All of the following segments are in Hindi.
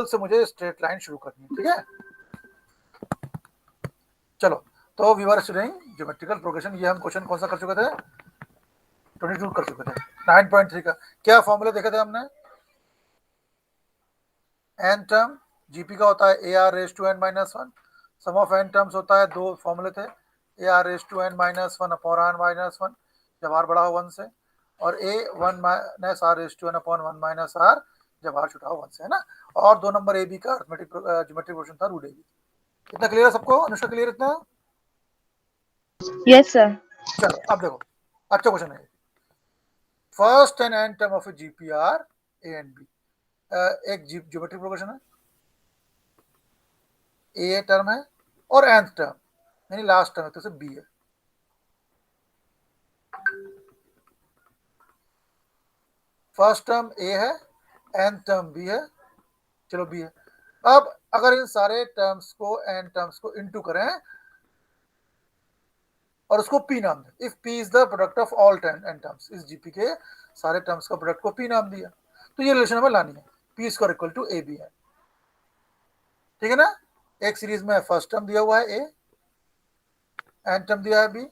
से मुझे स्ट्रेट लाइन शुरू करनी है, ठीक है। चलो, तो we were studding geometrical progression. ये हम क्वेश्चन कौन सा कर चुके थे? 22 कर चुके थे। 9.3 का क्या फॉर्मूला देखे थे हमने? एन टर्म जीपी का होता है a r raise to n minus one. Sum of n terms होता है, दो फॉर्मूले थे, a r raise to n minus one upon r minus one जब आर बड़ा हो वन से, और a one minus r raise to n upon one minus r जब आर छोटा हो वन से, है ना। और 2 नंबर ए बी का ज्योमेट्रिक क्वेश्चन था रूट ए बी। इतना क्लियर है सबको? अनुष्का क्लियर इतना? Yes sir. चलो अब देखो, अच्छा क्वेश्चन है। First and n term of a GP are a and b. एक ज्योमेट्रिक प्रोग्रेशन है, ए टर्म है और nth टर्म यानी लास्ट टर्म है तो बी है। फर्स्ट टर्म ए है, nth टर्म बी है, चलो बी है। अब अगर इन सारे टर्म्स को n टर्म्स को इनटू करें और उसको p नाम दें, if p is the product of all n terms, इस जीपी के सारे टर्म्स का प्रोडक्ट को p नाम दिया, तो ये रिलेशन हमें लानी है, p square equal to a b है, ठीक है ना। एक सीरीज में फर्स्ट टर्म दिया हुआ है a, n टर्म दिया है b,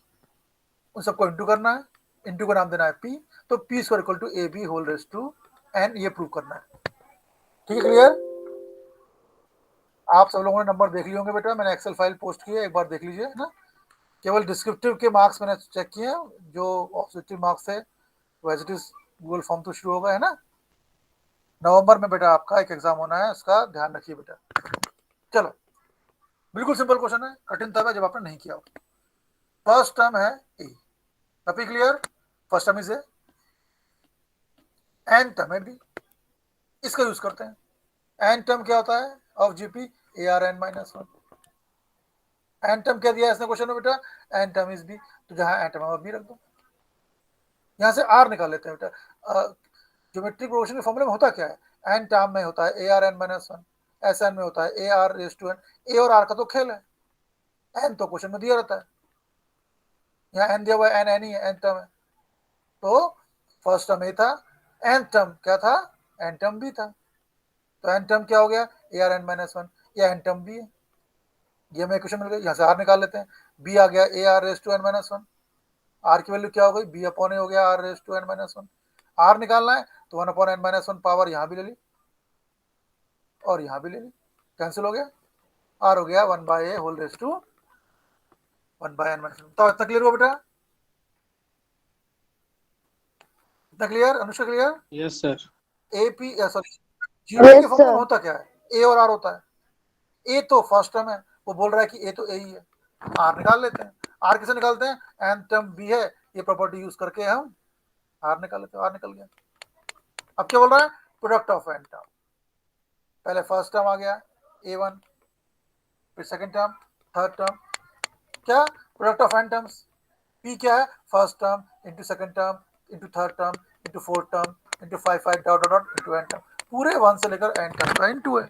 उन सबको इंटू करना है, इंटू का नाम देना है p, तो p square equal to a b whole raise to n, ये प्रूव करना है, ठीक है। क्लियर? आप सब लोगों ने नंबर देख लिए होंगे बेटा, मैंने एक्सेल फाइल पोस्ट की है, एक बार देख लीजिए ना। केवल डिस्क्रिप्टिव के मार्क्स मैंने चेक किए हैं, जो ऑब्जेक्टिव मार्क्स है वो as it is Google form तो शुरू होगा, है ना। नवंबर में बेटा आपका एक एग्जाम होना है, उसका ध्यान रखिए बेटा। चलो, बिल्कुल सिंपल क्वेश्चन है, कठिन तब है जब आपने नहीं किया हो। फर्स्ट टर्म है a, topic clear? First term is a, n term है बी, इसका यूज करते हैं। एन टर्म क्या होता है of GP? A r n minus one. N term क्या दिया है इसने क्वेश्चन में बेटा? एन टर्म इज बी, तो जहां एन टर्म है बी रख दो। यहां से आर निकाल लेते हैं बेटा। ज्योमेट्रिक प्रोग्रेशन के फॉर्मूले में होता क्या है? एन टर्म में होता है a r n minus one, s n में होता है a r raise to n. A और आर का तो खेल है, एन तो क्वेश्चन में दिया रहता है, यहाँ एन दिया हुआ है, एन एन ही है, एन टर्म है। तो फर्स्ट टर्म ए था, एन टर्म क्या था? एन टर्म बी था, तो एन टर्म क्या हो गया? A r n minus one, या एन टर्म बी है। ये हमें इक्वेशन मिल गई, यहाँ से आर निकाल लेते हैं। बी आ गया a r raise to n minus one, r की वैल्यू क्या हो गई? बी अपॉन ए हो गया r raise to n minus one. R निकालना है तो one upon n minus one, power यहाँ भी ले ली और यहाँ भी ले ली, कैंसिल हो गया, आर हो गया one by a whole raise to one by n minus one. तो इतना क्लियर हुआ बेटा? इतना clear? Anushka clear? Yes sir. AP sorry, GP के यस फॉर्मूले में सर। होता क्या है? ए और आर होता है। ए तो फर्स्ट टर्म है, वो बोल रहा है कि ए तो ए ही है, आर निकाल लेते हैं। आर किसे निकालते हैं? एन टर्म बी है, ये प्रॉपर्टी यूज करके हम आर निकाल लेते हैं, आर निकल गया। अब क्या बोल रहा है? प्रोडक्ट ऑफ एन टर्म, पहले फर्स्ट टर्म आ गया ए वन, फिर सेकेंड टर्म, थर्ड टर्म, क्या? Product of n terms. P क्या है? First term into second term into third term into fourth term into five five dot dot dot into n term, पूरे वन से लेकर एन टर्म का इंटू है।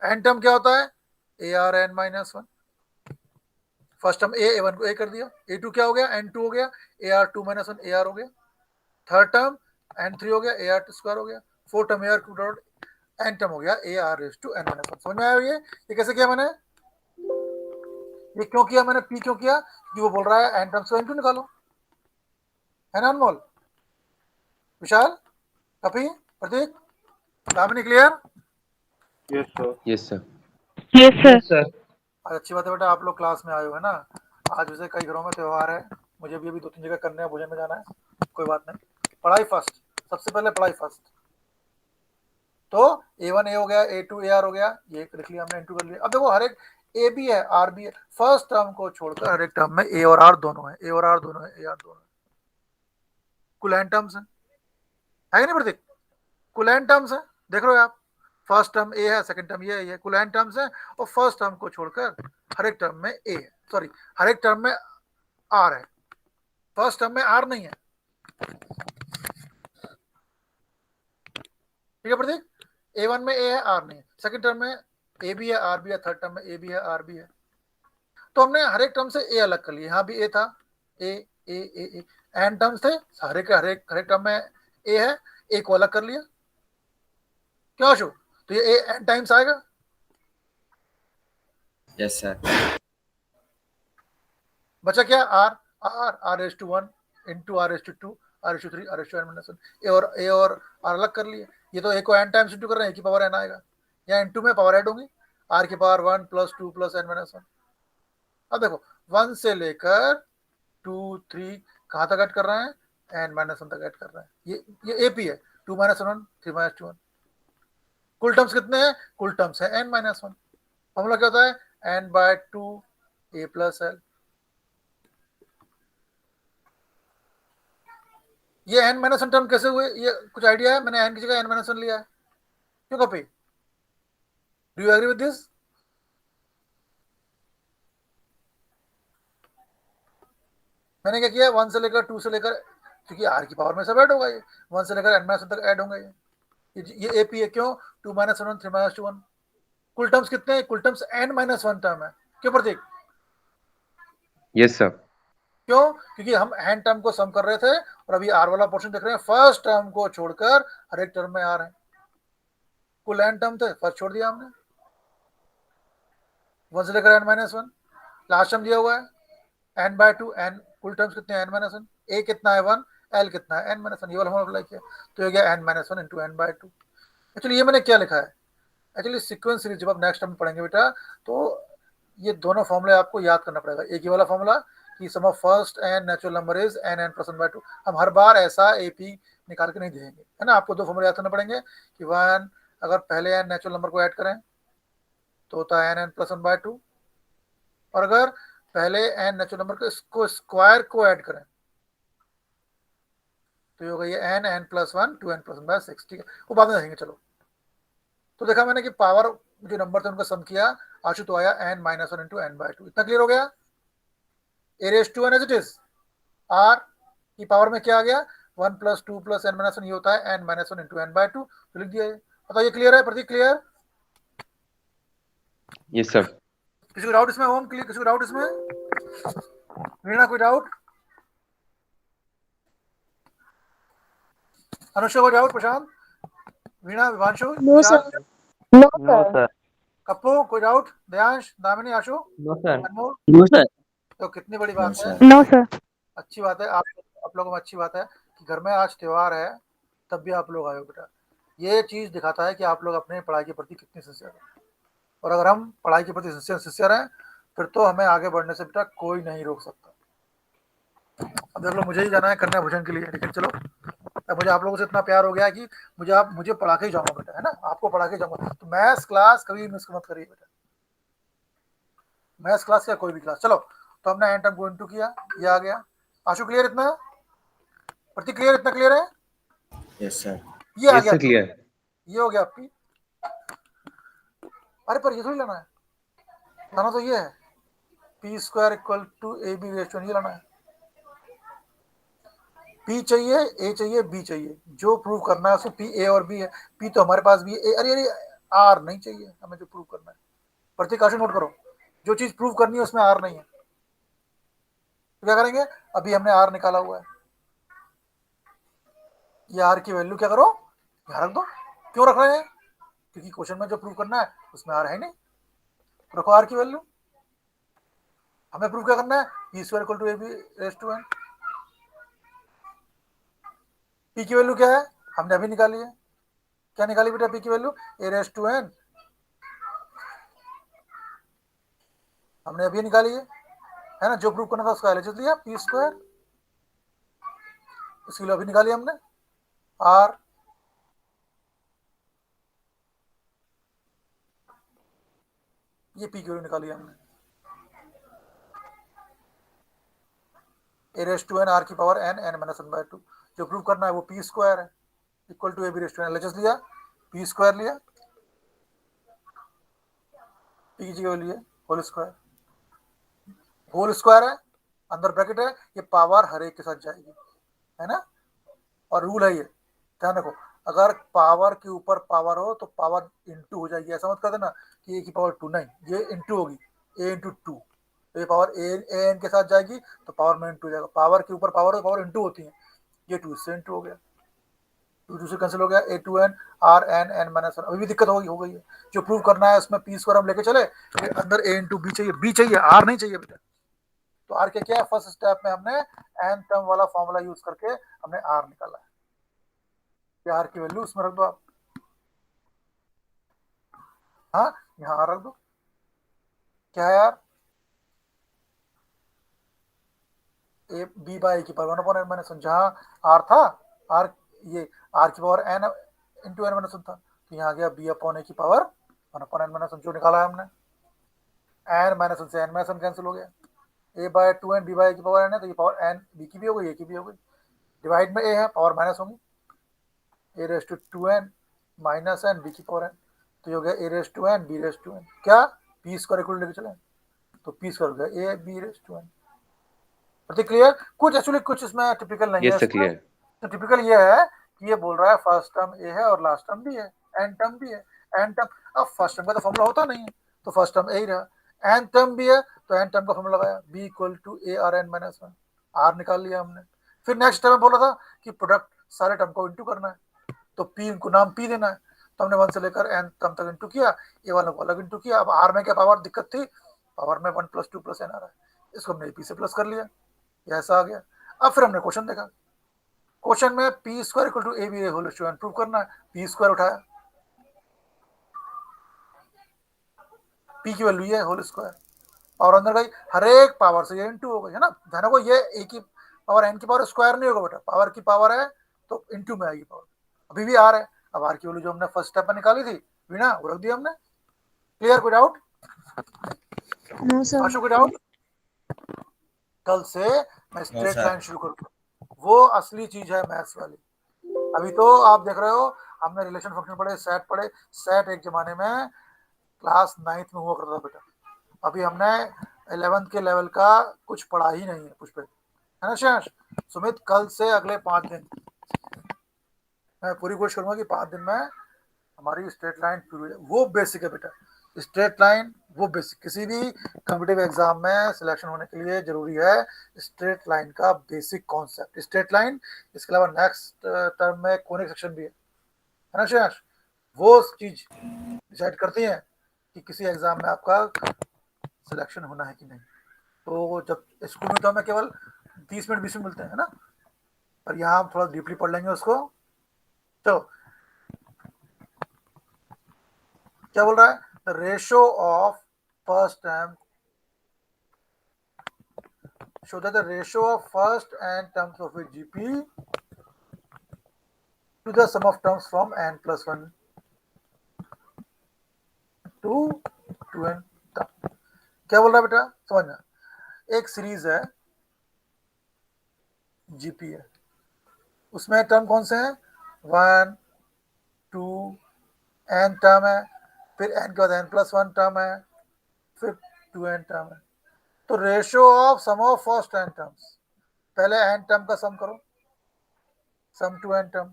एन टर्म क्या होता है? A r n minus one. First term A one को ए कर दिया, ए टू क्या हो गया? एन टू हो गया, a r two minus one a r हो गया। थर्ड टर्म एन थ्री हो गया, ए आर टू स्क्वायर हो गया। Fourth term a r two dot n term हो गया a r raise to n minus one. समझ में आया ये कैसे किया मैंने? ये क्यों किया मैंने? पी क्यों किया? कि वो बोल रहा है एन टर्म्स को एन टू निकालो, है ना Anmol, Vishal, Kapi, Prateek, Damini, clear? Yes sir. Yes sir. Yes sir. आज अच्छी बात है बेटा, आप लोग क्लास में आए हो, है ना। आज वैसे कई घरों में त्यौहार है, मुझे भी अभी 2-3 जगह करने हैं, भोजन में जाना है, कोई बात नहीं, पढ़ाई फर्स्ट, सबसे पहले पढ़ाई फर्स्ट। तो ए वन ए हो गया, ए टू ए आर हो गया, ये लिख लिया हमने, एन टू कर लिया। अब देखो हर एक ए भी है आर भी है, फर्स्ट टर्म को छोड़कर हर एक टर्म में ए और आर दोनों है, ए और आर दोनों है, ए आर दोनों है, कुल एन टर्म्स है नहीं प्रतीक? कुल एन टर्म्स है, देख रहे हो आप, फर्स्ट टर्म ए है, सेकंड टर्म ये है, ये कुल एन टर्म्स है, और फर्स्ट टर्म को छोड़कर हर एक टर्म में ए है, सॉरी हर एक टर्म में आर है, फर्स्ट टर्म में आर नहीं है, ठीक है प्रतीक? ए वन में ए है, आर नहीं है, सेकंड टर्म में ए भी है, आर भी है, थर्ड टर्म में ए भी है, आर भी है। तो हमने हर एक टर्म से ए अलग कर लिया, यहाँ भी ए था, ए ए ए ए एन टर्म्स थे, हर एक टर्म में ए है, ए को अलग कर लिया, क्यों अशोक? तो ये a n टाइम्स आएगा। Yes sir. बचा क्या, r r raise to 1 into r raise to 2 r raise to 3 r raise to n minus 1। a और r अलग कर लिए, ये तो a को n टाइम्स इंटू कर रहे हैं, a की पावर n आएगा, या इंटू में पावर ऐड होंगी, r की power 1 plus 2 plus n minus 1। अब देखो 1 से लेकर 2 3 कहाँ तक ऐड कर रहे हैं, n माइनस 1 तक ऐड कर रहे हैं। ये AP है, 2 माइनस 1 3 माइनस 2 1। कुल टर्म्स कितने हैं, कुल टर्म्स है n माइनस 1। फॉर्मूला क्या होता है, n by 2 a plus l। ये n माइनस 1 टर्म कैसे हुए, ये कुछ आइडिया है? मैंने n की जगह n माइनस 1 लिया है, क्यों copy? Do you agree with this? मैंने क्या किया, 1 से लेकर 2 से लेकर, क्योंकि r की पावर में सब ऐड होगा, ये 1 से लेकर n माइनस 1 तक ऐड होंगे, ये AP है, क्यों, 2 माइनस 1 3 माइनस 2 1। कुल टर्म्स कितने हैं, कुल टर्म्स n माइनस 1 टर्म है, क्यों प्रतीक? Yes sir. क्यों, क्योंकि हम n टर्म को सम कर रहे थे और अभी r वाला पोर्शन देख रहे हैं, फर्स्ट टर्म को छोड़कर हर एक टर्म में r है। कुल n टर्म थे, फर्स्ट छोड़ दिया हमने, 1 से लेकर n माइनस 1, लास्ट टर्म दिया हुआ है n बाय 2, n कुल टर्म्स कितने हैं n माइनस 1, a कितना है 1, l कितना है n माइनस 1, ये वाला हमने अप्लाई किया, तो ये गया n minus 1 into n by 2। Actually ये मैंने क्या लिखा है, एक्चुअली सीक्वेंस सीरीज जब आप नेक्स्ट टाइम पढ़ेंगे बेटा, तो ये दोनों फॉर्मूले आपको याद करना पड़ेगा। एक ये वाला फॉर्मूला कि sum of first and natural number is n plus 1 by 2, हम हर बार ऐसा AP निकाल के नहीं देंगे, है ना, आपको दो फॉर्मूले याद करना पड़ेंगे कि 1 अगर पहले n नेचुरल नंबर को ऐड करें तो होता है n प्लस 1 बाय 2, और अगर पहले n नेचुरल नंबर को स्क्वायर को ऐड करें तो ये होगा ये n plus 1 2n plus 1 bye 6, ठीक है, वो बाद में देखेंगे। चलो, तो देखा मैंने कि पावर जो नंबर थे उनका सम किया, आशु तो आया n minus 1 into n by 2, इतना क्लियर हो गया। a raise to n as it is, r की पावर में क्या आ गया, 1 प्लस 2 प्लस n माइनस 1, ये होता है n minus 1 into n by 2, तो लिख दिया ये। बताइए क्लियर है प्रतीक, क्लियर? Yes sir. किसी को डाउट इसमें, ओम क्लियर, किसी को डाउट इसमें, वीणा कोई डाउट, अनुष्का कोई doubt, Prashant, Veena, Vibhanshu, no Vishal, sir. No no sir. Sir. Kappu कोई doubt, Deyansh, Damini, Ashu, no sir. Anmol, no sir. तो कितनी बड़ी बात है, नो सर। अच्छी बात है, आप लोगों में अच्छी बात है कि घर में आज त्योहार है, तब भी आप लोग आए हो बेटा, ये चीज दिखाता है कि आप लोग अपने पढ़ाई के प्रति कितने सिंसियर हैं, और अगर हम पढ़ाई के प्रति सिंसियर हैं फिर तो हमें आगे बढ़ने से बेटा कोई नहीं रोक सकता। अब देख लो, मुझे ही जाना है कन्या भोजन के लिए, लेकिन चलो, अब मुझे आप लोगों से इतना प्यार हो गया कि मुझे पढ़ा के ही जाऊंगा बेटा, है ना, आपको पढ़ा के जाऊंगा, तो मैथ्स क्लास कभी मिस मत करिए बेटा, मैथ्स क्लास या कोई भी क्लास। चलो, तो हमने एन टर्म को इनटू किया, ये आ गया। आशु क्लियर इतना, प्रतीक क्लियर, इतना क्लियर है? Yes sir. ये आ यस गया, सर, क्लियर। ये हो गया आपकी। अरे पर ये थोड़ी लाना है, लाना तो ये है p square equal to a b raise to n, ये लाना है। पी चाहिए, ए चाहिए, बी चाहिए, जो प्रूव करना है उसमें पी ए और बी है, पी तो हमारे पास भी है, अरे अरे आर नहीं चाहिए हमें, जो प्रूव करना है। प्रतीक आशु नोट करो, जो चीज प्रूव करनी है उसमें आर नहीं है, तो क्या करेंगे, अभी हमने आर निकाला हुआ है, ये आर की वैल्यू क्या करो, यहाँ रख दो। क्यों रख रहे हैं, क्योंकि क्वेश्चन में जो प्रूव करना है उसमें आर है नहीं, तो रखो आर की वैल्यू। हमें प्रूव क्या करना है, p square equal to a b raise to n. P की वैल्यू क्या है, हमने अभी निकाली है, क्या निकाली बेटा, पी की value a raise to n, हमने अभी निकाली है ना, जो प्रूव करना था उसका एलएचएस लिया, पी स्क्वायर, इसकी वैल्यू अभी निकाली हमने, आर, ये पी की वैल्यू निकाली हमने, a raise to n r की power n, n minus 1 by 2, जो प्रूव करना है वो पी स्क्वायर है, equal to a b raise to n, LHS लिया, पी स्क्वायर लिया, पी की जगह लिए होल स्क्वायर, होल स्क्वायर है, अंदर ब्रैकेट है, ये पावर हर एक के साथ जाएगी, है ना, और रूल है ये, ध्यान रखो, अगर पावर के ऊपर पावर हो तो पावर इंटू हो जाएगी, ऐसा मत कर देना कि ए की पावर 2, नहीं, ये इंटू होगी, ए इंटू 2, तो ये पावर ए एन के साथ जाएगी तो पावर में इंटू हो जाएगा, पावर के ऊपर पावर हो, पावर इंटू होती है, ये 2 इससे इंटू हो गया, दूसरे कैंसिल हो गया, a2n r n n minus 1। अभी भी दिक्कत हो गई है। जो प्रूव करना है उसमें पी स्क्वायर हम लेके चले, फिर अंदर a इंटू बी चाहिए, बी चाहिए, r नहीं चाहिए बेटा। तो r क्या है, फर्स्ट स्टेप में हमने n टर्म वाला फॉर्मूला यूज करके हमने r निकाला है। r की वैल्यू उसमें रख दो आप, हाँ यहाँ रख दो। क्या है यार, ए बी बाई ए की पावर 1/n माइनस 1, जहाँ r था, r ये r की power n into n minus 1 था, तो यहाँ आ गया b अपॉन ए की पावर 1/n माइनस 1, जो निकाला है हमने। n माइनस 1 से n माइनस 1 कैंसिल हो गया, a by 2n b by a की पावर n है, तो ये पावर n b की भी हो गई, a की भी हो गई। डिवाइड में a है, पावर माइनस होगी, a raise to 2n minus n b की पावर n, तो ये हो गया a raise to n b raise to n। क्या p स्क्वायर इक्वल लेके चले, तो p स्क्वायर हो गया a b raise to n। Pretty clear? कुछ एक्चुअली कुछ इसमें टिपिकल नहीं है Yes, sir, इसमें। clear. तो टिपिकल ये है कि ये बोल रहा है फर्स्ट टर्म ए है और लास्ट टर्म भी है, एन टर्म भी है। एन टर्म, अब फर्स्ट टर्म का तो फॉर्मूला होता नहीं है, तो फर्स्ट टर्म ए ही रहा। एन टर्म भी है तो एन टर्म का फॉर्मूला लगाया, b equal to a r n minus 1, r निकाल लिया हमने। फिर नेक्स्ट टर्म में बोला था कि प्रोडक्ट सारे टर्म को इंटू करना है, तो पी को नाम पी देना है, तो हमने 1 से लेकर एन टर्म तक इंटू किया, ए वाला को अलग इंटू किया। अब आर में क्या पावर दिक्कत थी, पावर में 1 + 2 + n आ रहा है, इसको हमने पी से प्लस कर लिया, ऐसा आ गया। अब फिर हमने क्वेश्चन देखा, क्वेश्चन में p square equal to a b whole square prove करना है, पी स्क्वायर उठाया, पी की वैल्यू है होल स्क्वायर, और अंदर गई हर एक पावर से ये इंटू हो गई है ना। ध्यान रखो, ये ए की पावर एन की पावर स्क्वायर नहीं होगा बेटा, पावर की पावर है तो इंटू में आएगी पावर। अभी भी आर है, अब आर की वैल्यू जो हमने फर्स्ट स्टेप में निकाली थी वीणा, वो रख दी हमने। क्लियर? कोई डाउट? No sir. आशु कोई डाउट? कल से मैं स्ट्रेट sir. लाइन शुरू करूंगा, वो असली चीज है मैथ्स वाली। अभी तो आप देख रहे हो, हमने रिलेशन फंक्शन पढ़े, सेट पढ़े। सेट एक जमाने में क्लास 9th में हुआ करता था बेटा, अभी हमने 11th के लेवल का कुछ पढ़ा ही नहीं है पुष्पे, है ना श्रेयांश? सुमित, कल से अगले 5 दिन मैं पूरी कोशिश करूंगा कि 5 दिन में हमारी स्ट्रेट लाइन शुरू हो जाए। वो बेसिक है बेटा, स्ट्रेट लाइन वो बेसिक, किसी भी कॉम्पिटिटिव एग्जाम में सिलेक्शन होने के लिए जरूरी है स्ट्रेट लाइन का बेसिक कॉन्सेप्ट। स्ट्रेट लाइन, इसके अलावा नेक्स्ट टर्म में कोनिक सेक्शन भी है ना श्रेयांश? वो चीज डिसाइड करती है कि किसी एग्जाम में आपका सिलेक्शन होना है कि नहीं। तो जब स्कूल में तो हमें केवल 30 मिनट 20 मिनट मिलते हैं ना, पर यहाँ हम थोड़ा डीपली पढ़ लेंगे उसको। तो क्या बोल रहा है, the ratio of first term, show that the ratio of first n terms of a GP to the sum of terms from n plus 1 to 2n तक। क्या बोल रहा है बेटा, समझना, एक सीरीज है जीपी है, उसमें टर्म कौन से हैं, 1 2 n टर्म है, फिर n के बाद n + 1 टर्म है, फिर 2n टर्म है। तो ratio of sum of first n terms, पहले n टर्म का सम करो, सम टू n टर्म,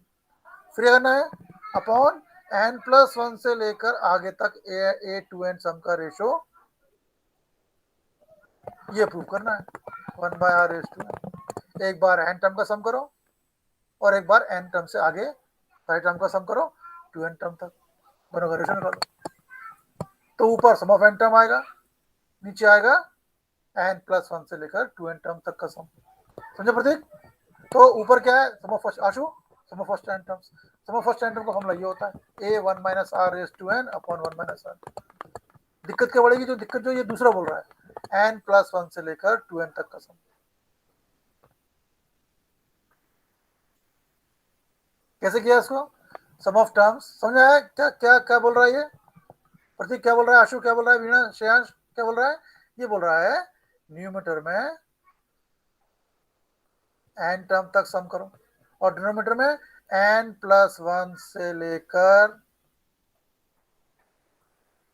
फिर करना है अपॉन n + 1 से लेकर आगे तक a टू n सम का रेशियो, ये प्रूव करना है 1/r⁴। एक बार n टर्म का सम करो और एक बार n टर्म से आगे सारे टर्म का सम करो 2n टर्म तक, दोनों का रेशियो निकालो। तो ऊपर सम ऑफ n टर्म आएगा, नीचे आएगा n + 1 से लेकर 2n टर्म तक का सम। समझे प्रतीक? तो ऊपर क्या है, sum of first, Ashu sum of first n terms, sum of first n term का फॉर्मूला ये होता है a 1 - r⁴n अपॉन 1 - r। दिक्कत क्या बढ़ेगी, जो दिक्कत जो ये दूसरा बोल रहा है n + 1 से लेकर 2n तक का सम। कैसे किया इसको, सम ऑफ टर्म्स, समझ आया? क्या क्या क्या बोल रहा है ये प्रतीक, क्या बोल रहा है आशु, क्या बोल रहा है वीणा, श्रेयांश क्या बोल रहा है? ये बोल रहा है न्यूमरेटर में n टर्म तक सम करो और डिनोमिनेटर में n + 1 से लेकर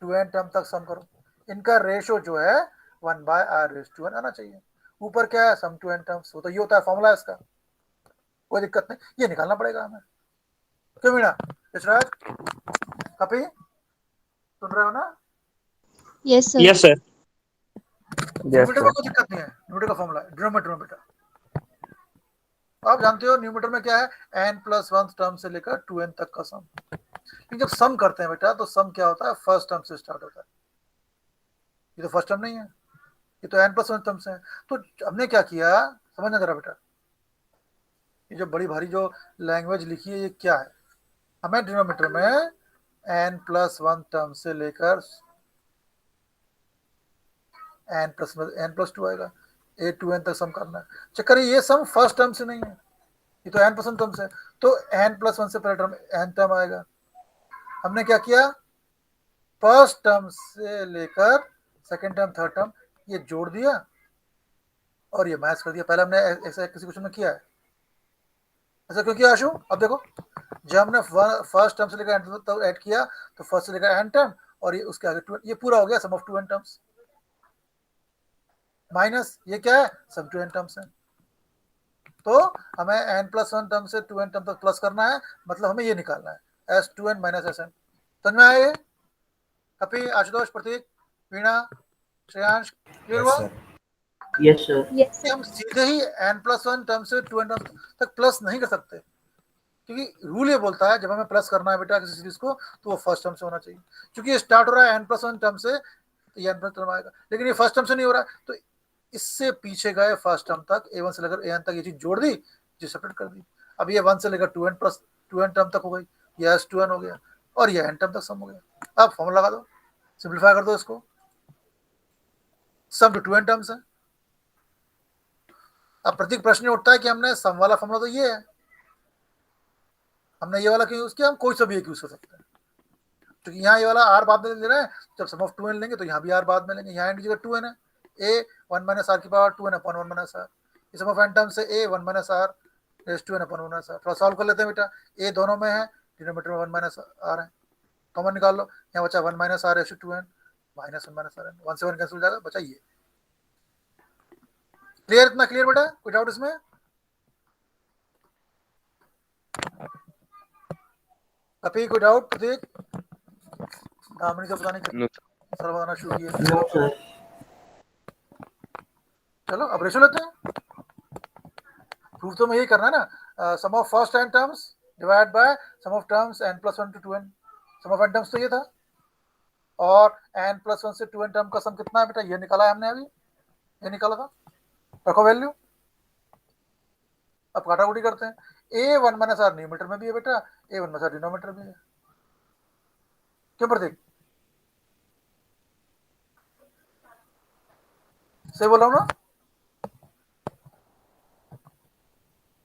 2n टर्म तक सम करो। इनका रेशो जो है 1/r⁴n आना चाहिए। ऊपर क्या है, सम टू n टर्म्स, वो तो ये होता है फॉर्मूला इसका, कोई दिक्कत नहीं, ये निकालना पड़ेगा हमें। क्यों मीना, यशराज कपी सुन रहे हो ना? Yes sir. Yes, sir. Yes, numerator sir. में कोई दिक्कत नहीं है, न्यूमरेटर का फॉर्मूला डिनोमिनेटर में बेटा। आप जानते हो न्यूमरेटर में क्या है, n+1 टर्म से लेकर 2n तक का सम। लेकिन जब सम करते हैं बेटा तो सम क्या होता है, फर्स्ट टर्म से स्टार्ट होता है। ये तो फर्स्ट टर्म नहीं है, ये तो n+1 टर्म से है। तो हमने क्या किया, समझना जरा बेटा, ये जो बड़ी भारी जो लैंग्वेज लिखी है ये क्या है, हमें डिनोमिनेटर में n+1 टर्म से लेकर n+2 आएगा, a2n तक सम करना है। चक्कर ये सम फर्स्ट टर्म से नहीं है, ये तो n+ टर्म से, तो n+1 से पहले टर्म n टर्म आएगा। हमने क्या किया, फर्स्ट टर्म से लेकर सेकेंड टर्म थर्ड टर्म ये जोड़ दिया और ये मैच कर दिया। पहले हमने ऐसा किसी क्वेश्चन में किया है, ऐसा क्यों किया आशु? अब देखो, जब हमने फर्स्ट टर्म से लेकर एन तक ऐड किया तो फर्स्ट से लेकर एन टर्म और ये उसके आगे 2, ये पूरा हो गया sum of 2n terms, minus ये क्या है, सम 2n टर्म्स है। तो हमें n+1 टर्म से 2n टर्म तक प्लस करना है, मतलब हमें ये निकालना है s2n माइनस sn। समझ में आया ये? कपि, आशुतोष, प्रतीक, वीणा, श्रेयांश, क्लियर Yes, हुआ? sir. Yes, sir. Yes, हम सीधे ही n+1 टर्म से 2n टर्म तक प्लस नहीं कर सकते, क्योंकि रूल ये बोलता है जब हमें प्लस करना है बेटा किसी सीरीज को तो वो फर्स्ट टर्म से होना चाहिए। क्योंकि ये स्टार्ट हो रहा है n+1 टर्म से तो ये n+ टर्म आएगा, लेकिन ये फर्स्ट टर्म से नहीं हो रहा है, तो इससे पीछे गए फर्स्ट टर्म तक a1 से लेकर an तक ये चीज जोड़ दी, जो सेपरेट कर दी। अब ये 1 से लेकर 2n टर्म तक हो गई, ये s2n हो गया और ये n टर्म तक सम हो गया। अब फॉर्मूला लगा दो, सिंप्लीफाई कर दो इसको, सम टू 2n टर्म्स है। अब प्रतीक प्रश्न उठता है कि हमने सम वाला फॉर्मूला तो ये है, हमने ये वाला क्यों यूज किया, हम कोई सा भी एक यूज कर सकते हैं। क्योंकि यहाँ ये वाला आर बाद में ले रहे हैं, जब सम ऑफ 2n लेंगे तो यहाँ भी आर बाद में लेंगे, यहाँ एन की जगह 2n है, a 1 माइनस आर की power 2n upon 1 minus r, इस सम ऑफ n टर्म से a 1 minus r raise 2n upon 1 minus r. थोड़ा सॉल्व कर लेते हैं बेटा, a दोनों में है, डिनोमिनेटर में 1 माइनस आर है, कॉमन निकाल लो, यहाँ बचा 1 minus r raise 2n minus 1 minus r, 1 से 1 कैंसिल हो जाएगा, बचा ये। क्लियर, इतना क्लियर बेटा, कोई डाउट इसमें? कभी कोई डाउट? प्रतीक, दामिनी का पता नहीं No, सर बताना शुरू किया। No, sir. चलो अब रेशो लेते हैं, प्रूफ तो मैं यही करना है ना, sum of first n terms divide by sum of terms n+1 to 2n। Sum of n terms तो ये था, और n+1 से 2n टर्म का सम कितना है बेटा, ये निकाला है हमने अभी, ये निकाला था, रखो वैल्यू। अब काटाकुटी करते हैं, a1 माइनस आर न्यूमरेटर में भी है बेटा, a1 माइनस आर डिनोमिनेटर में है, क्यों प्रतीक? सही बोल रहा हूँ ना?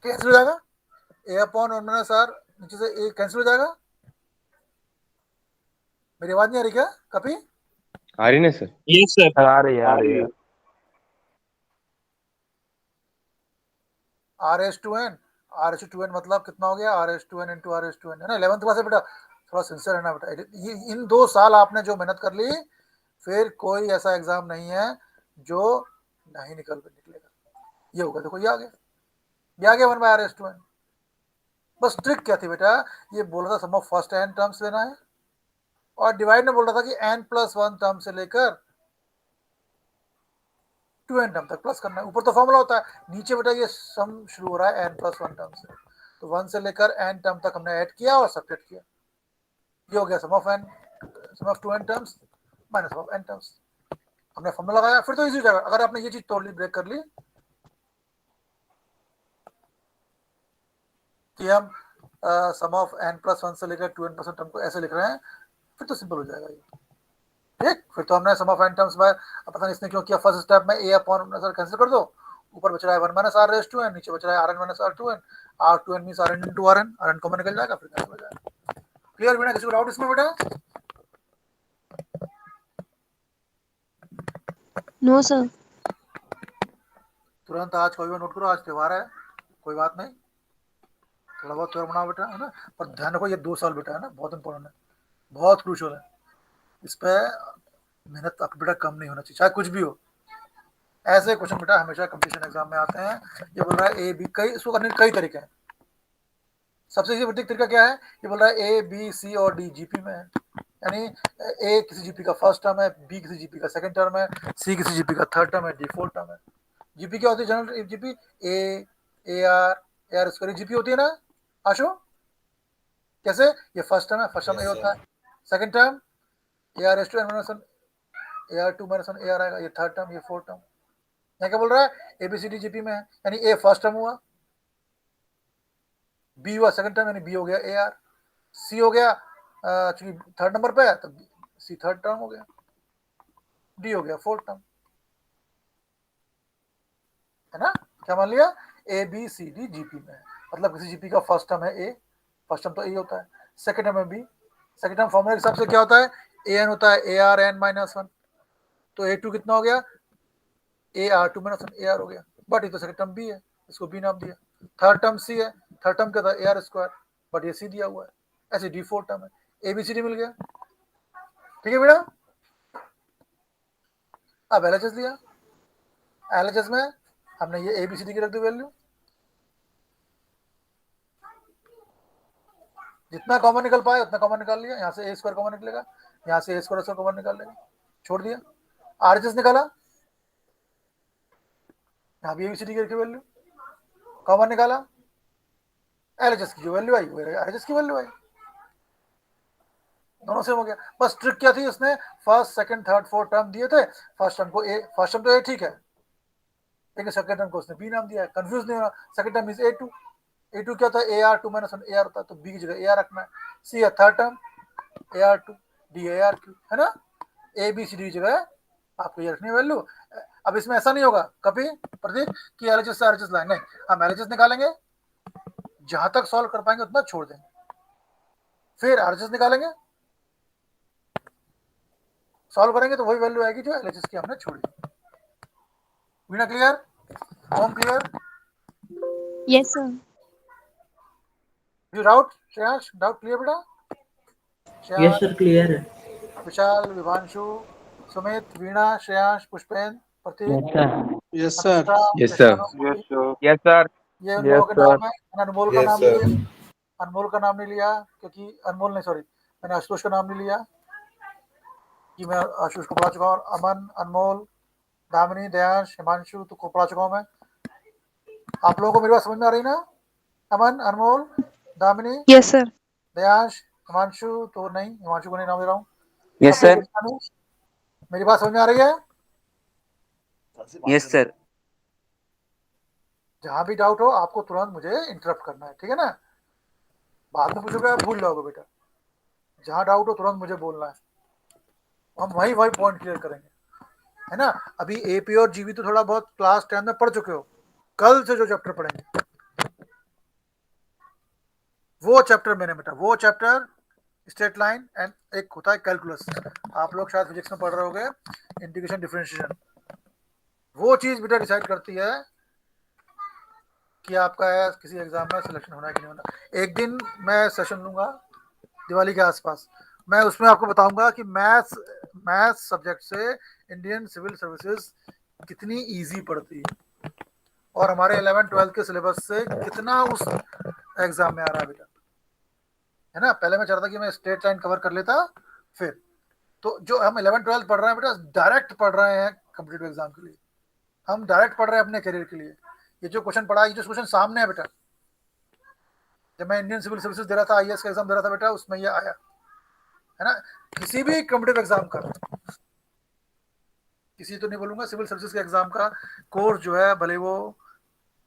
कैंसिल हो जाएगा, a अपॉन 1 माइनस आर नीचे से a कैंसिल हो जाएगा। मेरी आवाज नहीं आ रही क्या कभी? आ रही ना सर? Yes, sir. आ रही है। r/2n मतलब कितना हो गया, r/2n इंटू r/2n, है ना, 11th क्लास है बेटा, थोड़ा सिंसियर रहना बेटा। ये इन 2 साल आपने जो मेहनत कर ली, फिर कोई ऐसा एग्जाम नहीं है जो नहीं निकलेगा। ये होगा, देखो ये आ गया, ये आ गया 1 बाय r/2n। बस ट्रिक क्या थी बेटा, ये बोल रहा था सम ऑफ फर्स्ट n टर्म्स लेना है, और डिवाइड में बोल रहा था कि n+1 टर्म से लेकर 2n टर्म तक प्लस करना है। ऊपर तो फॉर्मूला होता है, नीचे बेटा ये सम शुरू हो रहा है n+1 टर्म से, तो 1 से लेकर n टर्म तक हमने ऐड किया और सब्ट्रैक्ट किया, ये हो गया sum of 2n terms minus of n terms. हमने फॉर्मूला लगाया, फिर तो इजी हो जाएगा। अगर आपने ये चीज तोड़ ली, ब्रेक कर ली, कि हम सम ऑफ n+1 से लेकर 2n+ टर्म को ऐसे लिख रहे हैं, फिर तो सिंपल हो जाएगा ये, ठीक। फिर तो हमने सम ऑफ n टर्म्स बाय, पता नहीं इसने क्यों किया, फर्स्ट स्टेप में a अपॉन कैंसिल कर दो, ऊपर बच रहा है 1 माइनस आर रेज 2n, नीचे बच रहा है rn minus r2n, r2n means rn into rn common निकल जाएगा, फिर कैंसिल हो जाएगा। क्लियर बिना किसी को डाउट इसमें बेटा? no, sir. तुरंत आज कोई भी नोट करो, आज त्योहार है, कोई बात नहीं, थोड़ा बहुत त्योहार मनाओ बेटा, है ना, पर ध्यान रखो ये 2 साल बेटा है ना, बहुत इंपॉर्टेंट है, बहुत क्रूशियल है, इस पे मेहनत आपका बेटा कम नहीं होना चाहिए, चाहे कुछ भी हो। ऐसे क्वेश्चन बेटा हमेशा कंपटीशन एग्जाम में आते हैं। ये बोल रहा है ए बी, कई इसको करने के कई तरीके हैं। सबसे इजी तरीका क्या है, ये बोल रहा है ए बी सी और डी जीपी में है, यानी ए किसी जीपी का फर्स्ट टर्म है, बी किसी जीपी का सेकंड टर्म है, सी किसी जीपी का थर्ड टर्म है, डी फोर्थ टर्म है। जीपी क्या होती है general GP, a r AR square GP होती है ना आशु? कैसे? ये फर्स्ट टर्म है, फर्स्ट टर्म ए होता है, second term AR raise to n minus 1 AR2 minus 1 AR आएगा, ये थर्ड टर्म, ये फोर्थ टर्म। यहाँ क्या बोल रहा है? ABCD जीपी में है, यानी ए फर्स्ट टर्म हुआ, बी हुआ सेकंड टर्म, यानी बी हो गया AR, सी हो गया चूंकि थर्ड नंबर पे है तो सी थर्ड टर्म हो गया, डी हो गया फोर्थ टर्म, है ना? क्या मान लिया? ABCD जीपी में है, मतलब किसी जीपी का फर्स्ट टर्म है ए, फर्स्ट टर्म तो ए होता है, सेकंड टर्म है बी, सेकंड टर्म फॉर्मूला के हिसाब से क्या होता है? AN होता है ARN माइनस 1, तो A2 कितना हो गया? AR2 माइनस 1 AR हो गया, बट ये तो सेकंड टर्म बी है, इसको बी नाम दिया। थर्ड टर्म सी है, थर्ड टर्म क्या था? AR स्क्वायर, बट ये सी दिया हुआ है, ऐसे डी फोर्थ टर्म है, ABCD मिल गया। ठीक है बेटा? अब LHS लिया, LHS में हमने ये ABCD की रख दी वैल्यू, जितना कॉमन निकल पाए उतना कॉमन निकाल लिया, यहाँ से ए स्क्वायर कॉमन निकलेगा, यहाँ से ए स्क्वायर कॉमन निकाल लेगा, छोड़ दिया। RHS निकाला, यहाँ भी ABCD की रखी वैल्यू, कॉमन निकाला, LHS की जो वैल्यू आई वो RHS की वैल्यू आई, दोनों सेम हो गया। बस ट्रिक क्या थी, उसने first second third fourth term दिए थे, फर्स्ट टर्म को ए, फर्स्ट टर्म तो ए ठीक है, लेकिन सेकंड टर्म को उसने बी नाम दिया है, कंफ्यूज नहीं होना। Second term is A2, A2 क्या होता है? AR2 माइनस 1 AR होता है, तो बी की जगह AR रखना है। सी है third term AR2, D ARQ, है ना? ABCD की जगह आपको ये रखनी वैल्यू। अब इसमें ऐसा नहीं होगा कभी प्रतीक कि LHS से RHS लाएंगे, हम LHS निकालेंगे, जहां तक सॉल्व कर पाएंगे उतना छोड़ देंगे, फिर RHS निकालेंगे, सॉल्व करेंगे तो वही वैल्यू आएगी जो LHS की हमने छोड़ी। वीणा क्लियर? होम clear? Yes, sir. You doubt? Shreyansh doubt clear बेटा? यस सर क्लियर है। Vishal, Vibhanshu, Sumit, Veena, Shreyansh, Pushpen, Prateek, yes sir. Yes, sir. Yes sir. ये उन Yes, लोगों के sir. नाम है। मैंने अनमोल का नाम नहीं लिया, अनमोल का नाम नहीं लिया क्योंकि अनमोल नहीं, सॉरी, मैंने आशुतोष का नाम नहीं लिया कि मैं आशुष को पढ़ा चुका हूँ। अमन, अनमोल, दामिनी, दयांश, हिमांशु तो को पढ़ा चुका हूँ मैं। आप लोगों को मेरी बात समझ में आ रही ना? अमन, अनमोल, दामिनी, Yes, sir. दयांश, हिमांशु तो नहीं, हिमांशु को नहीं नाम दे रहा हूँ। Yes sir. मेरी बात समझ में आ रही है? Yes sir. जहां भी डाउट हो आपको तुरंत मुझे इंटरप्ट करना है, ठीक है ना? बाद में पूछोगे आप भूल जाओगे बेटा, जहां डाउट हो तुरंत मुझे बोलना है, हम वही पॉइंट क्लियर करेंगे, है ना? अभी एपी और जीवी तो थोड़ा बहुत क्लास 10 में पढ़ चुके हो, कल से जो चैप्टर पढ़ेंगे वो चैप्टर मैंने बेटा, वो चैप्टर स्ट्रेट लाइन एंड एक होता है कैलकुलस, आप लोग शायद फिजिक्स में पढ़ रहे होगे इंटीग्रेशन डिफरेंशिएशन, वो चीज बेटा डिसाइड करती है कि आपका किसी एग्जाम में सिलेक्शन होना है कि नहीं होना। एक दिन मैं सेशन लूंगा दिवाली के आसपास, मैं उसमें आपको बताऊंगा कि मैथ्स सब्जेक्ट से इंडियन सिविल सर्विसेज कितनी इजी पड़ती है और हमारे 11-12 के सिलेबस से कितना उस एग्जाम में आ रहा है बेटा, है ना? पहले मैं चाहता था कि मैं स्टेट लाइन कवर कर लेता, फिर तो जो हम 11-12 पढ़ रहे हैं बेटा डायरेक्ट पढ़ रहे हैं कॉम्पिटिटिव एग्जाम के लिए, हम डायरेक्ट पढ़ रहे हैं अपने करियर के लिए। ये जो क्वेश्चन पढ़ा, ये जो क्वेश्चन सामने है बेटा, जब मैं इंडियन सिविल सर्विसेज दे रहा था, IAS का एग्जाम दे रहा था बेटा, उसमें ये आया, है ना? किसी भी कॉम्पिटिटिव एग्जाम का, किसी तो नहीं बोलूंगा, सिविल सर्विसेज के एग्जाम का कोर्स जो है, भले वो